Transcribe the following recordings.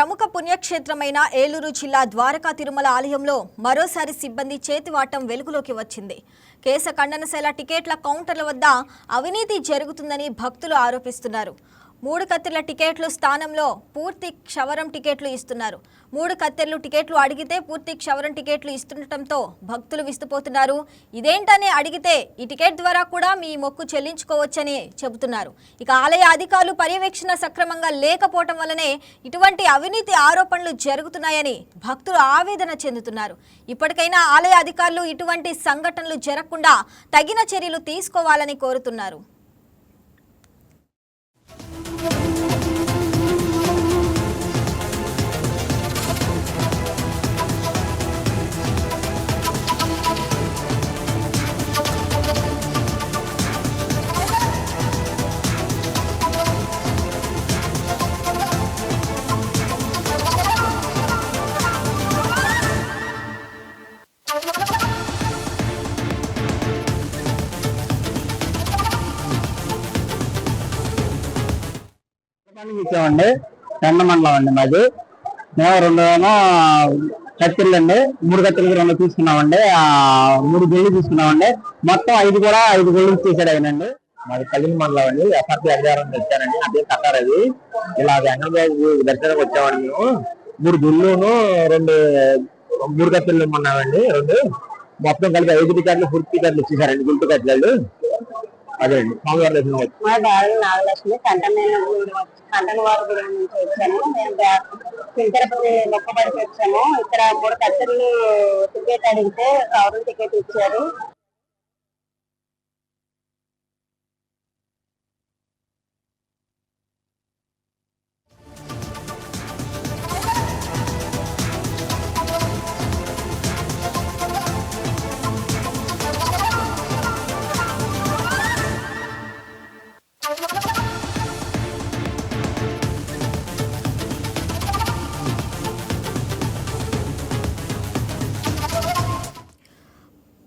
ప్రముఖ పుణ్యక్షేత్రమైన ఏలూరు జిల్లా ద్వారకా తిరుమల ఆలయంలో మరోసారి సిబ్బంది చేతివాటం వెలుగులోకి వచ్చింది. కేశ ఖండనశాల టికెట్ల కౌంటర్ల వద్ద అవినీతి జరుగుతుందని భక్తులు ఆరోపిస్తున్నారు. 3 కత్తెర్ల టికెట్లు స్థానంలో పూర్తి క్షవరం టికెట్లు ఇస్తున్నారు. 3 కత్తెర్లు టికెట్లు అడిగితే పూర్తి క్షవరం టికెట్లు ఇస్తుండటంతో భక్తులు విస్తుపోతున్నారు. ఇదేంటని అడిగితే ఈ టికెట్ ద్వారా కూడా మీ మొక్కు చెల్లించుకోవచ్చని చెబుతున్నారు. ఇక ఆలయ అధికారులు పర్యవేక్షణ సక్రమంగా లేకపోవటం వల్లనే ఇటువంటి అవినీతి ఆరోపణలు జరుగుతున్నాయని భక్తులు ఆవేదన చెందుతున్నారు. ఇప్పటికైనా ఆలయ అధికారులు ఇటువంటి సంఘటనలు జరగకుండా తగిన చర్యలు తీసుకోవాలని కోరుతున్నారు. ఇచ్చామండి. పెండ మండలం అండి మాది. మేము 2 కత్తిర్లు అండి, 3 కత్తిర్లు 2 తీసుకున్నామండి. 3 గొళ్ళు తీసుకున్నామండి. మొత్తం 5 కూడా 5 గొళ్ళు తీసాడు అయినండి. మాది కళ్యాణ మండలం అండి. ఎఫ్ఆర్పీ అధికారం తెచ్చానండి. అదే కట్టారు అది. ఇలా వెంకటరాజు దర్శనానికి వచ్చామండి. మేము 3 గొళ్ళును 3 కత్తిర్లు ఇమ్మన్నామండి. 2 మొత్తం కలిపి 5 టికెట్లు పూర్తి టికెట్లు ఇచ్చేసారండి. గుంటు కత్తిర్లు అదే అండి. స్వామివారి దర్శనం వచ్చి మా బాలు నాగలక్ష్మి కంటనవారి గుడి నుంచి వచ్చాను. మేము తిరుపతి మొక్కబడికి వచ్చాము. ఇక్కడ 3 కత్తెర్లు టికెట్ అడిగితే కవర్ టికెట్ ఇచ్చారు.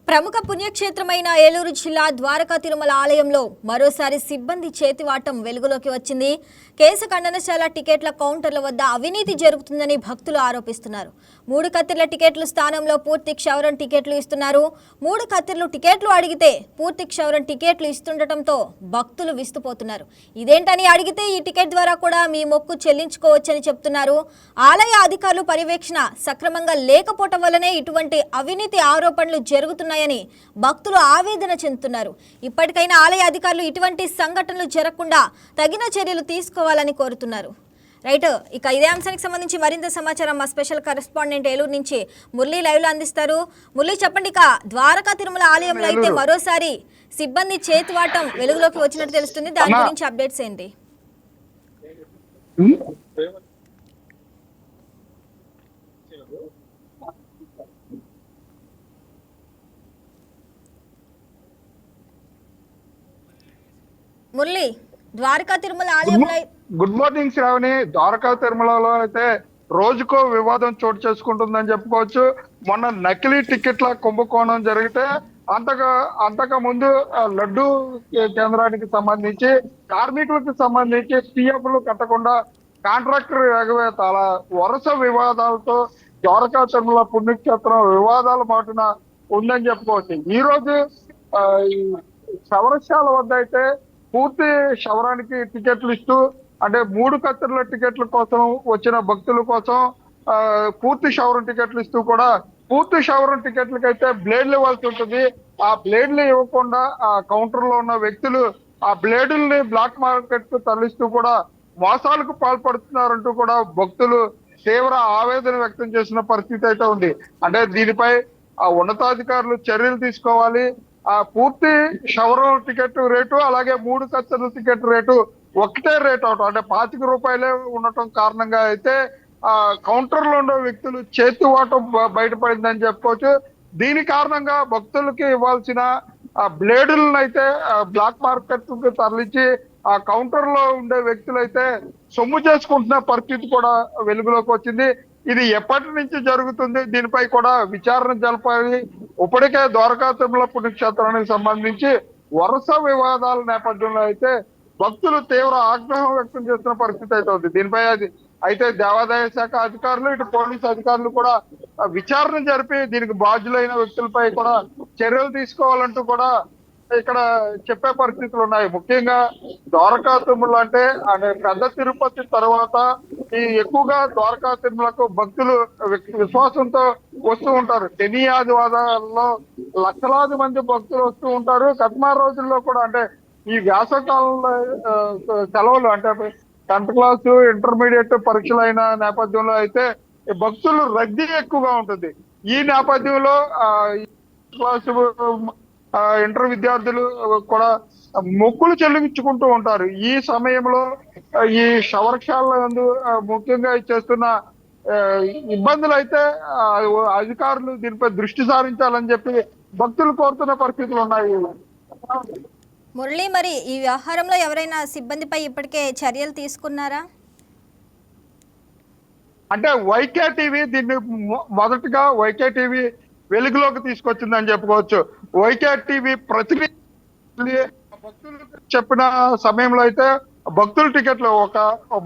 ప్రముఖ పుణ్యక్షేత్రమైన ఏలూరు జిల్లా ద్వారకా తిరుమల ఆలయంలో మరోసారి సిబ్బంది చేతివాటం వెలుగులోకి వచ్చింది. కేశ ఖండనశాల టికెట్ల కౌంటర్ల వద్ద అవినీతి జరుగుతుందని భక్తులు ఆరోపిస్తున్నారు. 3 కత్తెర్ల టికెట్లు స్థానంలో పూర్తి క్షవరం టికెట్లు ఇస్తున్నారు. 3 కత్తెర్లు టికెట్లు అడిగితే పూర్తి క్షవరం టికెట్లు ఇస్తుండటంతో భక్తులు విస్తుపోతున్నారు. ఇదేంటని అడిగితే ఈ టికెట్ ద్వారా కూడా మీ మొక్కు చెల్లించుకోవచ్చని చెప్తున్నారు. ఆలయ అధికారులు పర్యవేక్షణ సక్రమంగా లేకపోవటం వల్లనే ఇటువంటి అవినీతి ఆరోపణలు జరుగుతున్నాయని భక్తులు ఆవేదన చెందుతున్నారు. ఇప్పటికైనా ఆలయ అధికారులు ఇటువంటి సంఘటనలు జరగకుండా తగిన చర్యలు తీసుకోవాలని కోరుతున్నారు. రైట్, ఇక ఇదే అంశానికి సంబంధించి మరింత సమాచారం మా స్పెషల్ కరెస్పాండెంట్ ఏలూరు నుంచి మురళి లైవ్ లో అందిస్తారు. మురళి, చెప్పండి. ఇక ద్వారకా తిరుమల ఆలయంలో అయితే మరోసారి సిబ్బంది చేతివాటం వెలుగులోకి వచ్చినట్టు తెలుస్తుంది. దాని గురించి అప్డేట్స్ ఏంటి? మురళి, ద్వారకా తిరుమల ఆలయంలో గుడ్ మార్నింగ్ శ్రావణి. ద్వారకా తిరుమలలో అయితే రోజుకో వివాదం చోటు చేసుకుంటుందని చెప్పుకోవచ్చు. మొన్న నకిలీ టికెట్ల కుంభకోణం జరిగితే అంతకు ముందు లడ్డు కేంద్రానికి సంబంధించి కార్మికులకు సంబంధించి పిఎఫ్లు కట్టకుండా కాంట్రాక్టర్ ఎగవేత, అలా వరుస వివాదాలతో ద్వారకా తిరుమల పుణ్యక్షేత్రం వివాదాల మాటున ఉందని చెప్పుకోవచ్చు. ఈ రోజు క్షవరశాల వద్ద అయితే పూర్తి క్షవరానికి టికెట్లు ఇస్తూ, అంటే 3 కత్తెర్ల టికెట్ల కోసం వచ్చిన భక్తుల కోసం పూర్తి క్షవరం టికెట్లు ఇస్తూ కూడా పూర్తి క్షవరం టికెట్లకి అయితే బ్లేడ్లు ఇవ్వాల్సి ఉంటుంది. ఆ బ్లేడ్లు ఇవ్వకుండా ఆ కౌంటర్ లో ఉన్న వ్యక్తులు ఆ బ్లేడుల్ని బ్లాక్ మార్కెట్ కు తరలిస్తూ కూడా మోసాలకు పాల్పడుతున్నారంటూ కూడా భక్తులు తీవ్ర ఆవేదన వ్యక్తం చేసిన పరిస్థితి అయితే ఉంది. అంటే దీనిపై ఆ ఉన్నతాధికారులు చర్యలు తీసుకోవాలి. ఆ పూర్తి క్షవరం టికెట్ రేటు అలాగే 3 కత్తెర్ల టికెట్ రేటు ఒకటే రేట్ అవటం, అంటే 25 రూపాయలే ఉండటం కారణంగా అయితే ఆ కౌంటర్ లో ఉన్న వ్యక్తులు చేతివాటం బయటపడిందని చెప్పుకోవచ్చు. దీని కారణంగా భక్తులకి ఇవ్వాల్సిన ఆ బ్లేడులను అయితే బ్లాక్ మార్కెట్ కు తరలించి ఆ కౌంటర్ లో ఉండే వ్యక్తులైతే సొమ్ము చేసుకుంటున్న పరిస్థితి కూడా వెలుగులోకి వచ్చింది. ఇది ఎప్పటి నుంచి జరుగుతుంది, దీనిపై కూడా విచారణ జరపాలి. ఇప్పటికే ద్వారకా తిరుమల పుణ్యక్షేత్రానికి సంబంధించి వరుస వివాదాల నేపథ్యంలో అయితే భక్తులు తీవ్ర ఆగ్రహం వ్యక్తం చేస్తున్న పరిస్థితి అయితే ఉంది. దీనిపై అయితే దేవాదాయ శాఖ అధికారులు ఇటు పోలీసు అధికారులు కూడా విచారణ జరిపి దీనికి బాధ్యులైన వ్యక్తులపై కూడా చర్యలు తీసుకోవాలంటూ కూడా ఇక్కడ చెప్పే పరిస్థితులు ఉన్నాయి. ముఖ్యంగా ద్వారకా తిరుమల అంటే పెద్ద తిరుపతి తర్వాత ఈ ఎక్కువగా ద్వారకా తిరుమలకు భక్తులు విశ్వాసంతో వస్తూ ఉంటారు. శని ఆదివారాల్లో లక్షలాది మంది భక్తులు వస్తూ ఉంటారు. కస్మా రోజుల్లో కూడా అంటే ఈ వేసవకాలంలో సెలవులు అంటే 10th క్లాస్ ఇంటర్మీడియట్ పరీక్షలైన నేపథ్యంలో అయితే భక్తులు రద్దీ ఎక్కువగా ఉంటుంది. ఈ నేపథ్యంలో క్లాస్ ఇంటర్ విద్యార్థులు కూడా మొక్కులు చెల్లించుకుంటూ ఉంటారు. ఈ సమయంలో ఈ శవరక్షాలందు ముఖ్యంగా చేస్తున్న ఇబ్బందులు అయితే అధికారులు దీనిపై దృష్టి సారించాలని చెప్పి భక్తులు కోరుతున్న పరిస్థితులు ఉన్నాయి. మురళి, మరి ఈ వ్యవహారంలో ఎవరైనా సిబ్బందిపై ఇప్పటికే చర్యలు తీసుకున్నారా? అంటే వైకే టీవీ దీన్ని మొదటగా వైకే టీవీ వెలుగులోకి తీసుకొచ్చిందని చెప్పుకోవచ్చు. వైకే టీవీ ప్రతినిధి భక్తులకు చెప్పిన సమయంలో అయితే భక్తుల టికెట్లు ఒక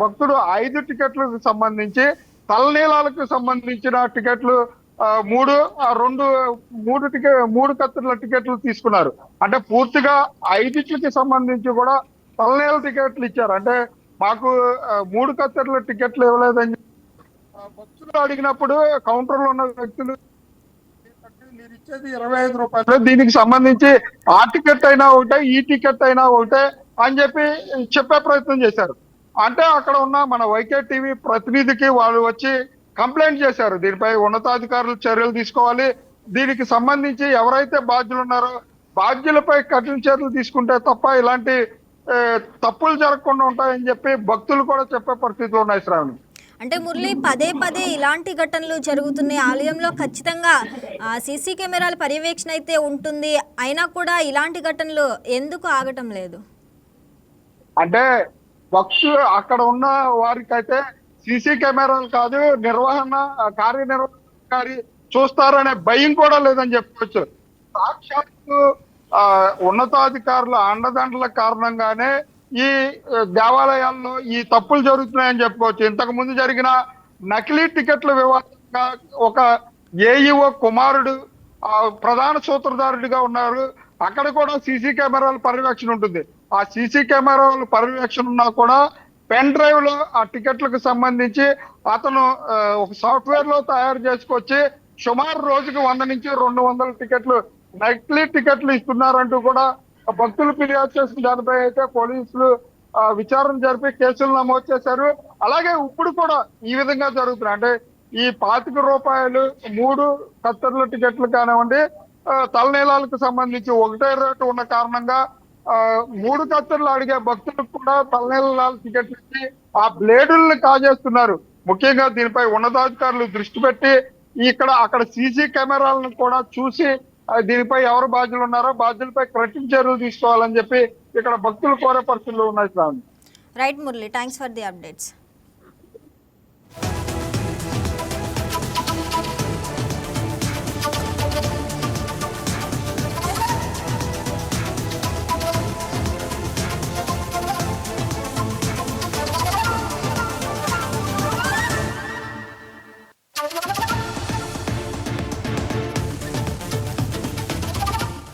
భక్తుడు 5 టికెట్లకు సంబంధించి తలనీలాలకు సంబంధించిన టికెట్లు మూడు కత్తిర్ల టికెట్లు తీసుకున్నారు. అంటే పూర్తిగా 5కి సంబంధించి కూడా తలనీల టికెట్లు ఇచ్చారు. అంటే మాకు 3 కత్తిర్ల టికెట్లు ఇవ్వలేదని భక్తులు అడిగినప్పుడు కౌంటర్లో ఉన్న వ్యక్తులు మీరు ఇచ్చేది 25 రూపాయలు, దీనికి సంబంధించి ఆ టికెట్ అయినా ఒకటే ఈ టికెట్ అయినా ఒకటే అని చెప్పే ప్రయత్నం చేశారు. అంటే అక్కడ ఉన్న మన వైకే టీవీ ప్రతినిధికి వాళ్ళు వచ్చి కంప్లైంట్ చేశారు. దీనిపై ఉన్నతాధికారులు చర్యలు తీసుకోవాలి, దీనికి సంబంధించి ఎవరైతే బాధ్యులు ఉన్నారో బాధ్యులపై కఠిన చర్యలు తీసుకుంటే తప్ప ఇలాంటి తప్పులు జరగకుండా ఉంటాయని చెప్పి భక్తులు కూడా చెప్పే పరిస్థితులు ఉన్నాయి. శ్రావణి, అంటే మురళి, పదే పదే ఇలాంటి ఘటనలు జరుగుతున్నాయి. ఆలయంలో ఖచ్చితంగా సీసీ కెమెరాల పర్యవేక్షణ అయితే ఉంటుంది, అయినా కూడా ఇలాంటి ఘటనలు ఎందుకు ఆగటం లేదు? అంటే భక్తులు అక్కడ ఉన్న వారికైతే సీసీ కెమెరాలు కాదు, కార్యనిర్వహణాధికారి చూస్తారనే భయం కూడా లేదని చెప్పుకోవచ్చు. సాక్షాత్తు ఉన్నతాధికారుల అండదండల కారణంగానే ఈ దేవాలయాల్లో ఈ తప్పులు జరుగుతున్నాయని చెప్పుకోవచ్చు. ఇంతకు ముందు జరిగిన నకిలీ టికెట్ల వివాదంగా ఒక ఏఈఓ కుమారుడు ప్రధాన సూత్రధారుడిగా ఉన్నారు. అక్కడ కూడా సీసీ కెమెరాల పర్యవేక్షణ ఉంటుంది. ఆ సీసీ కెమెరాల పర్యవేక్షణ ఉన్నా కూడా పెన్ డ్రైవ్ లో ఆ టికెట్లకు సంబంధించి అతను ఒక సాఫ్ట్వేర్ లో తయారు చేసుకొచ్చి సుమారు రోజుకి 100 నుంచి 200 టికెట్లు నకిలీ టికెట్లు ఇస్తున్నారంటూ కూడా భక్తులు ఫిర్యాదు చేసిన దానిపై అయితే పోలీసులు విచారణ జరిపి కేసులు నమోదు చేశారు. అలాగే ఇప్పుడు కూడా ఈ విధంగా జరుగుతున్నాయి. అంటే ఈ 25 రూపాయలు 3 కత్తెర్ల టికెట్లు కానివ్వండి, తలనీలాలకు సంబంధించి ఒకటే రేటు ఉన్న కారణంగా 3 కత్తెర్లు అడిగే భక్తులకు కూడా తలనీలాల టికెట్లు ఇచ్చి ఆ బ్లేడుల్ని కాజేస్తున్నారు. ముఖ్యంగా దీనిపై ఉన్నతాధికారులు దృష్టి పెట్టి అక్కడ సీసీ కెమెరాలను కూడా చూసి దీనిపై ఎవరు బాధ్యులు ఉన్నారో బాధ్యులపై కఠిన చర్యలు తీసుకోవాలని చెప్పి ఇక్కడ భక్తులు కోరే పరిస్థితులు ఉన్నాయి. Right Murali, thanks for the updates.